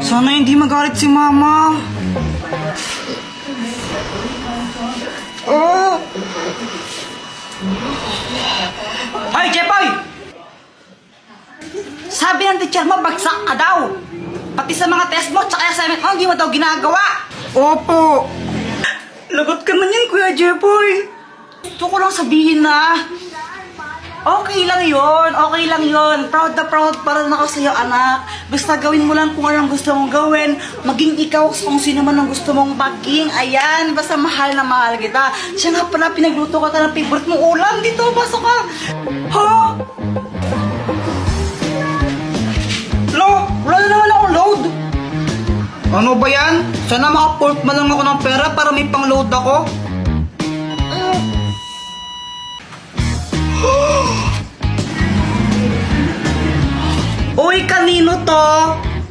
Sana hindi magalit si Mama. Oh! Hoy, Jepoy! Sabi ng teacher mo, bagsak ka daw. Pati sa mga test mo, tsaka assignment mo, hindi mo daw ginagawa. Opo. Lagot ka man yan, Kuya Jepoy. Gusto ko lang sabihin na, okay lang yon. Proud na proud para na ako sa'yo, anak. Basta gawin mo lang kung anong gusto mong gawin. Maging ikaw kung sino man ang gusto mong maging. Ayan, basta mahal na mahal kita. Siya nga pala, pinagluto ka ng favorite mong ulam. Dito, pasok ka. Ha? Wala na naman akong load. Ano ba yan? Sana maka-port man lang ako ng pera para may pang-load ako. Uy, kanino to?